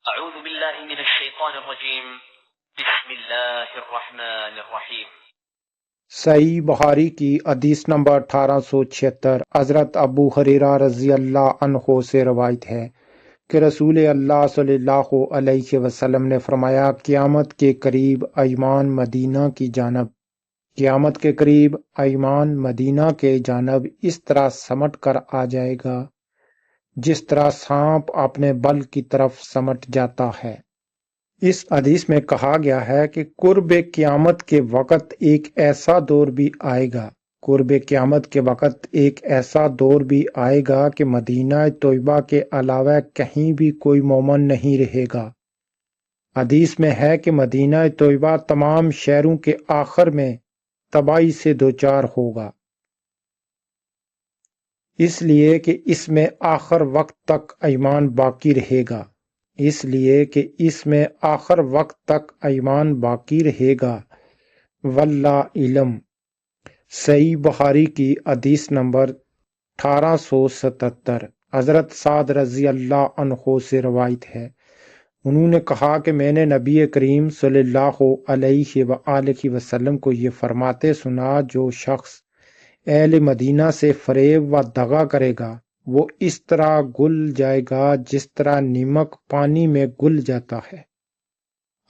اعوذ باللہ من الشیطان الرجیم بسم اللہ الرحمن الرحیم۔ صحیح بخاری کی حدیث نمبر 1876 حضرت ابو ہریرہ رضی اللہ عنہ سے روایت ہے کہ رسول اللہ صلی اللہ علیہ وسلم نے فرمایا، قیامت کے قریب ایمان مدینہ کے جانب اس طرح سمٹ کر آ جائے گا جس طرح سانپ اپنے بل کی طرف سمٹ جاتا ہے۔ اس حدیث میں کہا گیا ہے کہ قرب قیامت کے وقت ایک ایسا دور بھی آئے گا کہ مدینہ طیبہ کے علاوہ کہیں بھی کوئی مومن نہیں رہے گا۔ حدیث میں ہے کہ مدینہ طیبہ تمام شہروں کے آخر میں تباہی سے دوچار ہوگا، اس لیے کہ اس میں آخر وقت تک ایمان باقی رہے گا۔ واللہ علم۔ صحیح بخاری کی حدیث نمبر 1877 حضرت سعد رضی اللہ عنہ سے روایت ہے، انہوں نے کہا کہ میں نے نبی کریم صلی اللہ علیہ وآلہ وسلم کو یہ فرماتے سنا، جو شخص اہل مدینہ سے فریب و دغا کرے گا وہ اس طرح گل جائے گا جس طرح نمک پانی میں گل جاتا ہے۔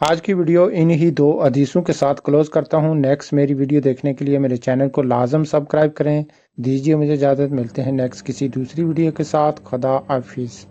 آج کی ویڈیو انہی 2 حدیثوں کے ساتھ کلوز کرتا ہوں۔ نیکسٹ میری ویڈیو دیکھنے کے لیے میرے چینل کو لازم سبسکرائب کریں۔ دیجیے مجھے اجازت، ملتے ہیں نیکسٹ کسی دوسری ویڈیو کے ساتھ۔ خدا حافظ۔